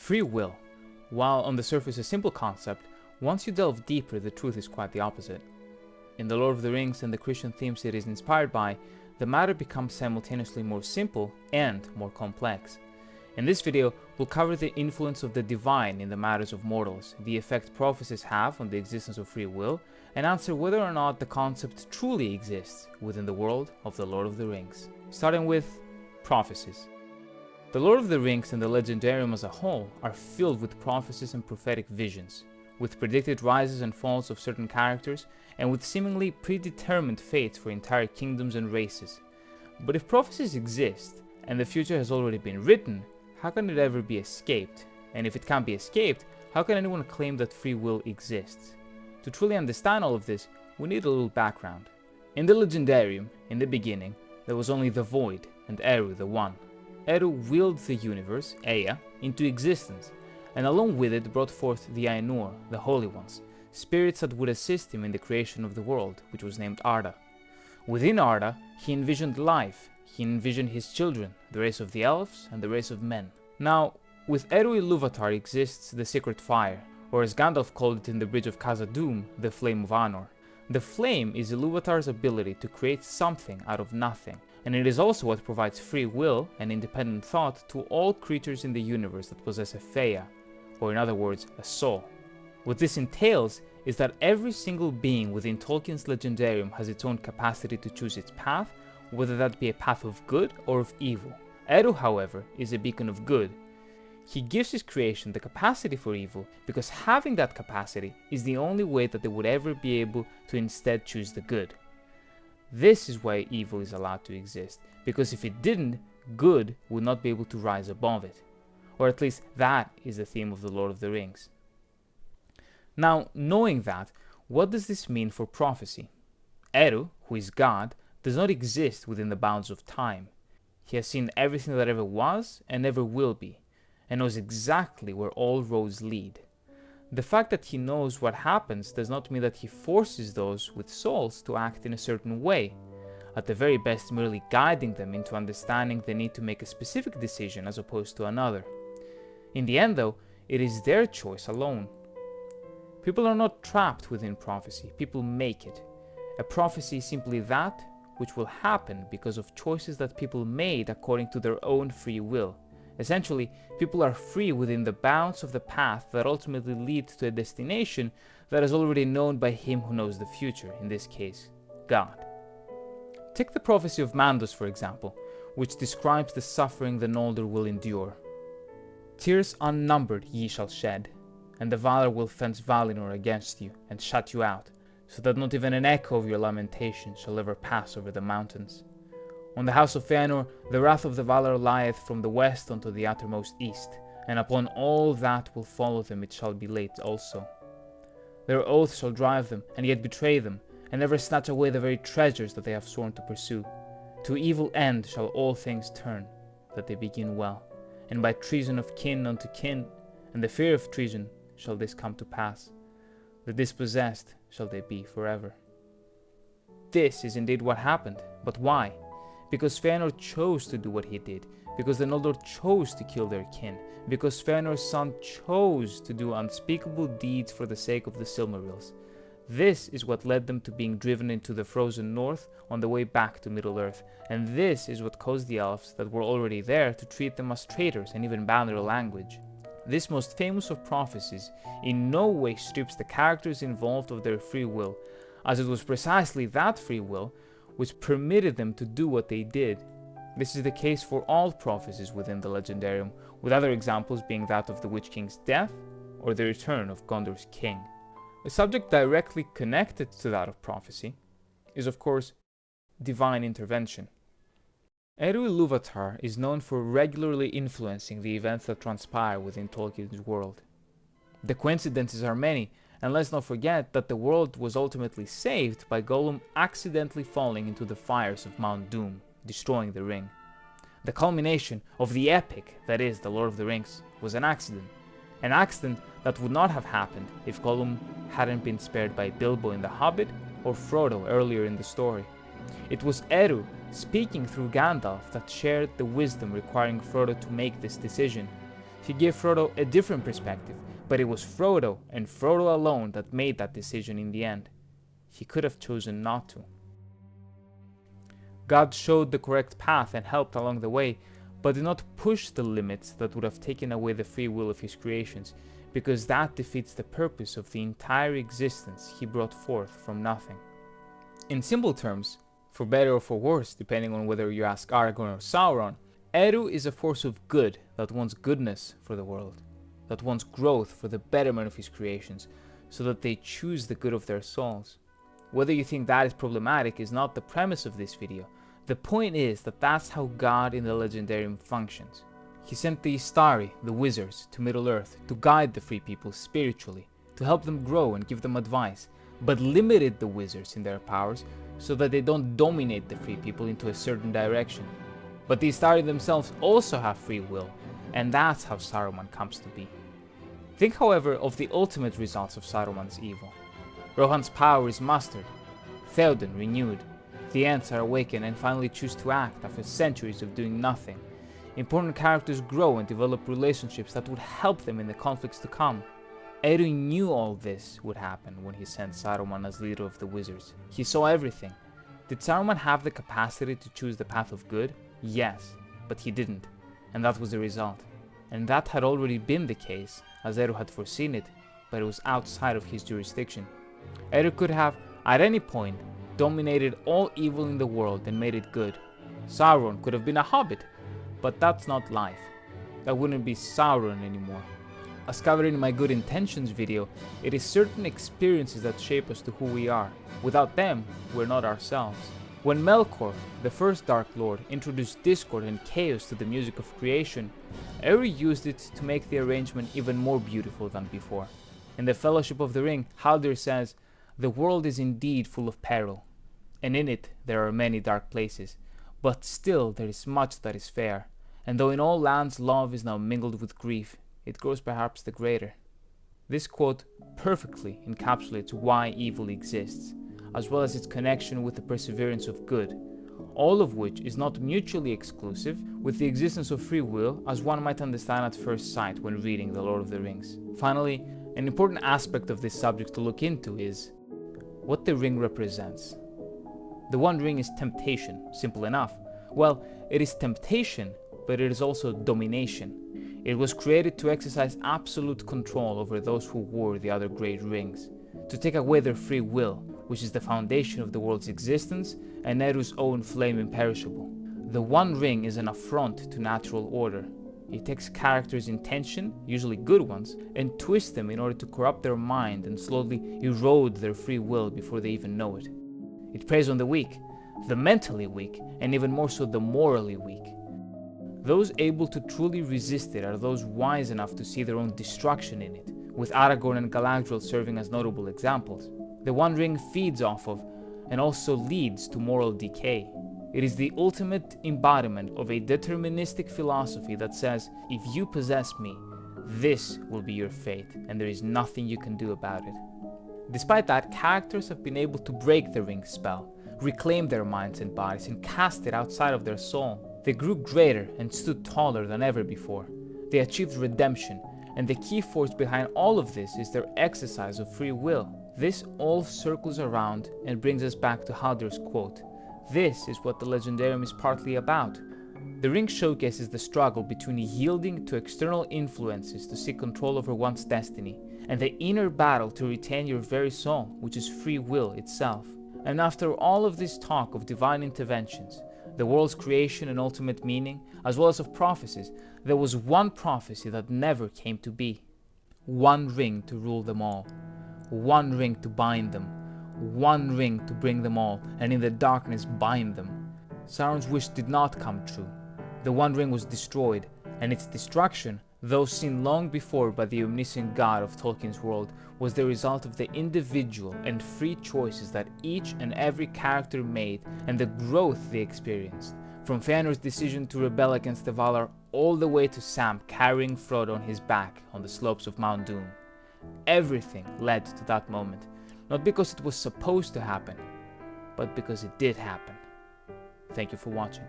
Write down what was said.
Free will. While on the surface a simple concept, once you delve deeper the truth is quite the opposite. In The Lord of the Rings and the Christian themes it is inspired by, the matter becomes simultaneously more simple and more complex. In this video, we'll cover the influence of the divine in the matters of mortals, the effect prophecies have on the existence of free will, and answer whether or not the concept truly exists within the world of The Lord of the Rings. Starting with prophecies. The Lord of the Rings and the Legendarium as a whole are filled with prophecies and prophetic visions, with predicted rises and falls of certain characters, and with seemingly predetermined fates for entire kingdoms and races. But if prophecies exist, and the future has already been written, how can it ever be escaped? And if it can't be escaped, how can anyone claim that free will exists? To truly understand all of this, we need a little background. In the Legendarium, in the beginning, there was only the Void, and Eru the One. Eru willed the universe, Ea, into existence, and along with it brought forth the Ainur, the Holy Ones, spirits that would assist him in the creation of the world, which was named Arda. Within Arda, he envisioned life. He envisioned his children, the race of the elves and the race of men. Now, with Eru Ilúvatar exists the Sacred Fire, or as Gandalf called it in the Bridge of Khazad-dûm, the Flame of Anor. The flame is Ilúvatar's ability to create something out of nothing, and it is also what provides free will and independent thought to all creatures in the universe that possess a Theia, or in other words, a soul. What this entails is that every single being within Tolkien's Legendarium has its own capacity to choose its path, whether that be a path of good or of evil. Eru, however, is a beacon of good. He gives his creation the capacity for evil because having that capacity is the only way that they would ever be able to instead choose the good. This is why evil is allowed to exist, because if it didn't, good would not be able to rise above it. Or at least that is the theme of The Lord of the Rings. Now, knowing that, what does this mean for prophecy? Eru, who is God, does not exist within the bounds of time. He has seen everything that ever was and ever will be, and knows exactly where all roads lead. The fact that he knows what happens does not mean that he forces those with souls to act in a certain way, at the very best merely guiding them into understanding the need to make a specific decision as opposed to another. In the end though, it is their choice alone. People are not trapped within prophecy, people make it. A prophecy is simply that which will happen because of choices that people made according to their own free will. Essentially, people are free within the bounds of the path that ultimately leads to a destination that is already known by him who knows the future, in this case, God. Take the prophecy of Mandos, for example, which describes the suffering the Noldor will endure. Tears unnumbered ye shall shed, and the Valar will fence Valinor against you, and shut you out, so that not even an echo of your lamentation shall ever pass over the mountains. On the house of Fëanor the wrath of the Valar lieth from the west unto the uttermost east, and upon all that will follow them it shall be laid also. Their oaths shall drive them, and yet betray them, and never snatch away the very treasures that they have sworn to pursue. To evil end shall all things turn, that they begin well, and by treason of kin unto kin, and the fear of treason shall this come to pass. The dispossessed shall they be forever. This is indeed what happened, but why? Because Fëanor chose to do what he did, because the Noldor chose to kill their kin, because Fëanor's son chose to do unspeakable deeds for the sake of the Silmarils. This is what led them to being driven into the frozen north on the way back to Middle-earth, and this is what caused the elves that were already there to treat them as traitors and even ban their language. This most famous of prophecies in no way strips the characters involved of their free will, as it was precisely that free will which permitted them to do what they did. This is the case for all prophecies within the Legendarium, with other examples being that of the Witch King's death or the return of Gondor's king. A subject directly connected to that of prophecy is of course divine intervention. Eru Ilúvatar is known for regularly influencing the events that transpire within Tolkien's world. The coincidences are many, and let's not forget that the world was ultimately saved by Gollum accidentally falling into the fires of Mount Doom, destroying the ring. The culmination of the epic that is The Lord of the Rings was an accident that would not have happened if Gollum hadn't been spared by Bilbo in The Hobbit or Frodo earlier in the story. It was Eru, speaking through Gandalf, that shared the wisdom requiring Frodo to make this decision. He gave Frodo a different perspective, but it was Frodo and Frodo alone that made that decision in the end. He could have chosen not to. God showed the correct path and helped along the way, but did not push the limits that would have taken away the free will of his creations, because that defeats the purpose of the entire existence he brought forth from nothing. In simple terms, for better or for worse, depending on whether you ask Aragorn or Sauron, Eru is a force of good that wants goodness for the world, that wants growth for the betterment of his creations, so that they choose the good of their souls. Whether you think that is problematic is not the premise of this video. The point is that that's how God in the Legendarium functions. He sent the Istari, the wizards, to Middle-earth to guide the free people spiritually, to help them grow and give them advice, but limited the wizards in their powers so that they don't dominate the free people into a certain direction. But the Istari themselves also have free will, and that's how Saruman comes to be. Think, however, of the ultimate results of Saruman's evil. Rohan's power is mastered, Theoden renewed, the Ents are awakened and finally choose to act after centuries of doing nothing. Important characters grow and develop relationships that would help them in the conflicts to come. Eru knew all this would happen when he sent Saruman as leader of the wizards. He saw everything. Did Saruman have the capacity to choose the path of good? Yes, but he didn't, and that was the result. And that had already been the case, as Eru had foreseen it, but it was outside of his jurisdiction. Eru could have, at any point, dominated all evil in the world and made it good. Sauron could have been a hobbit, but that's not life. That wouldn't be Sauron anymore. As covered in my good intentions video, it is certain experiences that shape us to who we are. Without them, we're not ourselves. When Melkor, the first Dark Lord, introduced discord and chaos to the music of creation, Eru used it to make the arrangement even more beautiful than before. In the Fellowship of the Ring, Haldir says, "The world is indeed full of peril, and in it there are many dark places, but still there is much that is fair, and though in all lands love is now mingled with grief, it grows perhaps the greater." This quote perfectly encapsulates why evil exists, as well as its connection with the perseverance of good, all of which is not mutually exclusive with the existence of free will as one might understand at first sight when reading The Lord of the Rings. Finally, an important aspect of this subject to look into is what the ring represents. The One Ring is temptation, simple enough. Well, it is temptation, but it is also domination. It was created to exercise absolute control over those who wore the other great rings, to take away their free will, which is the foundation of the world's existence and Eru's own flame imperishable. The One Ring is an affront to natural order. It takes characters' intention, usually good ones, and twists them in order to corrupt their mind and slowly erode their free will before they even know it. It preys on the weak, the mentally weak, and even more so the morally weak. Those able to truly resist it are those wise enough to see their own destruction in it, with Aragorn and Galadriel serving as notable examples. The One Ring feeds off of, and also leads to moral decay. It is the ultimate embodiment of a deterministic philosophy that says, if you possess me, this will be your fate, and there is nothing you can do about it. Despite that, characters have been able to break the ring's spell, reclaim their minds and bodies, and cast it outside of their soul. They grew greater and stood taller than ever before. They achieved redemption, and the key force behind all of this is their exercise of free will. This all circles around and brings us back to Haldir's quote. This is what the Legendarium is partly about. The ring showcases the struggle between yielding to external influences to seek control over one's destiny, and the inner battle to retain your very soul, which is free will itself. And after all of this talk of divine interventions, the world's creation and ultimate meaning, as well as of prophecies, there was one prophecy that never came to be. One ring to rule them all. One ring to bind them. One ring to bring them all, and in the darkness bind them. Sauron's wish did not come true. The One Ring was destroyed, and its destruction, though seen long before by the omniscient God of Tolkien's world, was the result of the individual and free choices that each and every character made and the growth they experienced. From Fëanor's decision to rebel against the Valar all the way to Sam carrying Frodo on his back on the slopes of Mount Doom. Everything led to that moment, not because it was supposed to happen, but because it did happen. Thank you for watching.